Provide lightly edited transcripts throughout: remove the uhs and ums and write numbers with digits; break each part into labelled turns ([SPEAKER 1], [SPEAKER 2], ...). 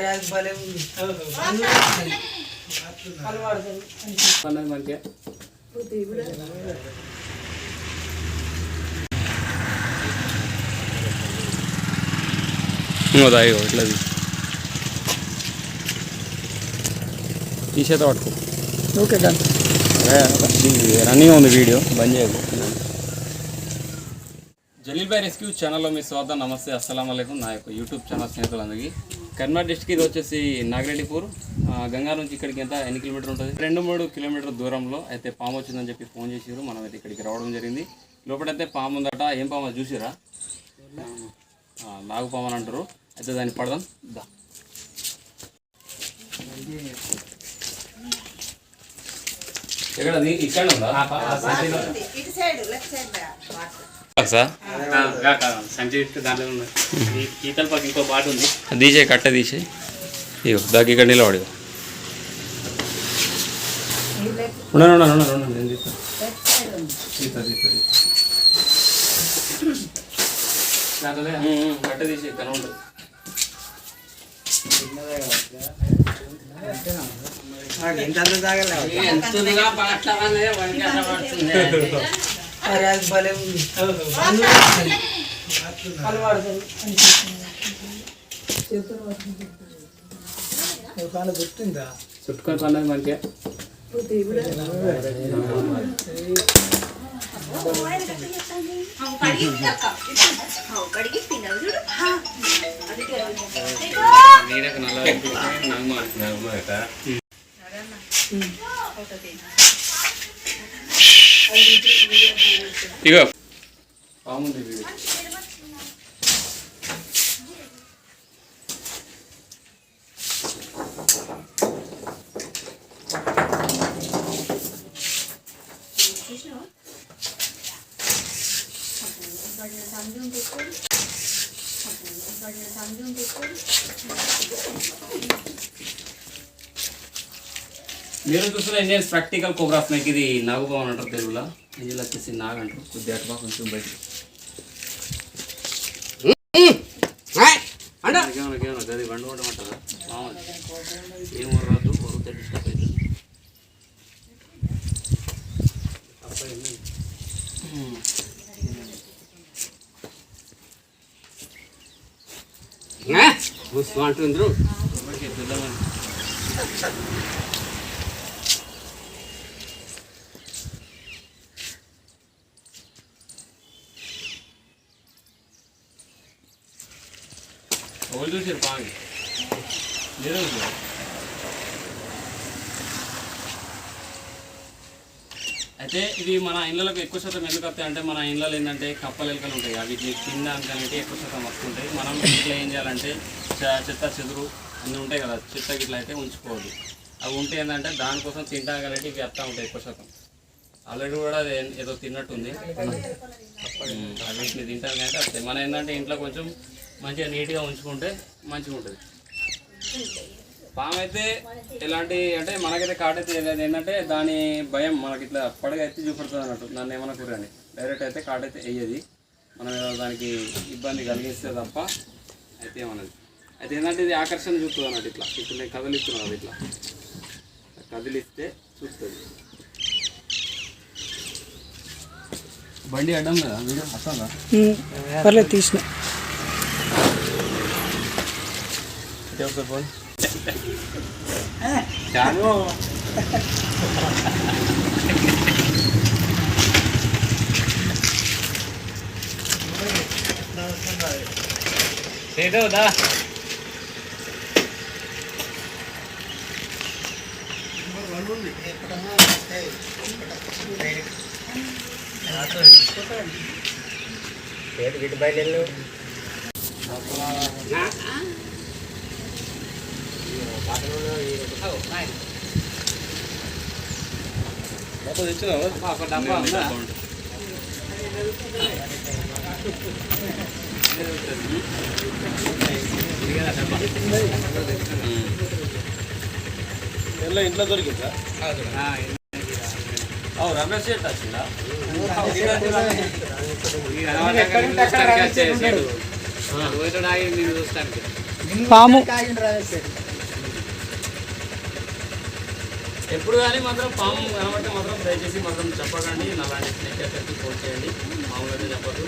[SPEAKER 1] ఇట్లా తీసేత పట్టుకో. Okay running ఉంది వీడియో, బంద్ చేయకు. జలీల్ భాయ్ రెస్క్యూ ఛానల్లో మీ స్వాగతం. నమస్తే, అస్సలం అయికం. నా యొక్క యూట్యూబ్ ఛానల్ స్నేహితులందరికీ. కర్నాటక డిస్ట్రిక్ట్ ఇది వచ్చేసి నాగిరెడ్డిపూర్. గంగా నుంచి ఇక్కడికి ఎంత ఎన్ని కిలోమీటర్ ఉంటుంది? 2-3 కిలోమీటర్ దూరంలో అయితే పాము వచ్చిందని చెప్పి ఫోన్ చేసారు. మనం అయితే ఇక్కడికి రావడం జరిగింది. లోపలైతే పాము ఉందట. ఏం పాము చూసిరా? నాగుపాము అని అంటారు. అయితే దాన్ని పడదాం దా. ఇక్కడ ఇక్కడ ఉందా సంచి? దాంట్లో ఈతల పక్క ఇంకో బాట ఉంది. తీసే కట్ట తీసే ఇగో దాకా ఇక్కడ నిలబడి కట్ట తీసే కనుండదు. చుట్టుకొని పన్నది మంచిగా. ఇగో పాముంది. మీరు చూస్తున్న ఇండియన్స్ ప్రాక్టికల్ కోబ్రా స్నేక్. ఇది నాగుపాము అని అంటారు తెలుగులో. ఇందులో వచ్చేసి నాగు అంటారు. కొద్దిగా అటువా కొంచెం బయట గది వండు కొట్టమంటారా? ఏం వరదు వరుతే డిస్టర్బ్ అవుతుంది. అంటుండ్రు పిల్లమని ఓళ్ళు చూసారు బాగా. అయితే ఇది మన ఇళ్ళకు ఎక్కువ శాతం ఎందుకు వస్తాయి అంటే, మన ఇళ్ళలో ఏంటంటే కప్పలు ఎలుకలు ఉంటాయి. అవి తినడానికి అనేది ఎక్కువ శాతం వస్తుంటాయి. మనం ఇట్లా ఏం చేయాలంటే చెత్త చెదురు అన్నీ ఉంటాయి కదా, చెత్త గిట్ల అయితే ఉంచుకోవద్దు. అవి ఉంటే ఏంటంటే దానికోసం తింటాగలంటే ఇవి వస్తూ ఉంటాయి ఎక్కువ శాతం. ఆల్రెడీ కూడా అది ఏదో తిన్నట్టుంది. వీటిని తింటాను అంటే వస్తాయి. మనం ఏంటంటే ఇంట్లో కొంచెం మంచిగా నీట్గా ఉంచుకుంటే మంచిగా ఉంటుంది. పాము అయితే ఎలాంటి అంటే మనకైతే కాటైతే ఏంటంటే దాని భయం మనకి ఇట్లా పడగ ఎత్తి చూపెడుతుంది అన్నట్టు. నన్ను ఏమన్నా కూరని డైరెక్ట్ అయితే కాటైతే వేయది. మనం దానికి ఇబ్బంది కలిగిస్తే తప్ప అయితే ఏమన్నది. అయితే ఏంటంటే ఇది ఆకర్షణ చూస్తుంది అన్నట్టు. ఇట్లా ఇప్పుడు నేను కదిలిస్తున్నాను, అది ఇట్లా కదిలిస్తే చూస్తుంది. బండి అడ్డం కదా వీడియో అసలు పర్లేదు తీసిన ఫోన్ చాలు. ఏదోదా వీటి బయలు ఇంట్లో దొరికిందా? రమేష్ షెట్ వచ్చిందా? నేను చూస్తానికి
[SPEAKER 2] పాము
[SPEAKER 1] ఎప్పుడు కానీ మాత్రం పాము కనబడితే మాత్రం దయచేసి మాత్రం చెప్పకండి. అలాంటి స్నేక్ ఎఫెక్ట్ పోస్ట్ చేయండి, మామూలుగా అయితే చెప్పదు.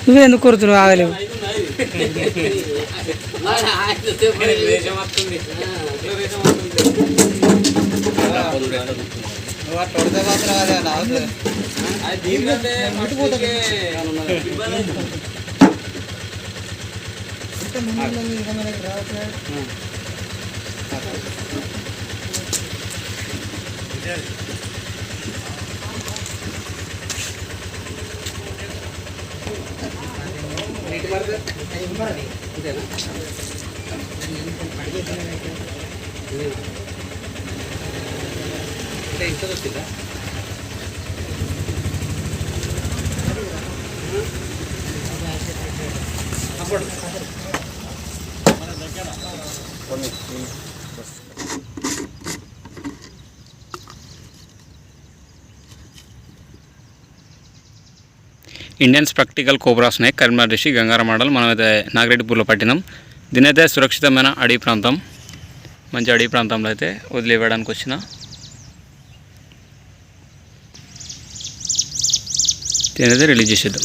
[SPEAKER 2] నువ్వెందుకు కొడుతున్నావు? ఆగలేవు.
[SPEAKER 3] Indian spectacle cobra snake, Karimnagar district, Gangaram మండలం. మనమైతే నాగిరెడ్డిపూర్లో పట్టినాం. దీనైతే సురక్షితమైన అడవి ప్రాంతం, మంచి అడవి ప్రాంతంలో అయితే వదిలివేయడానికి వచ్చిన. దీనైతే రిలీజ్ చేసేద్దాం.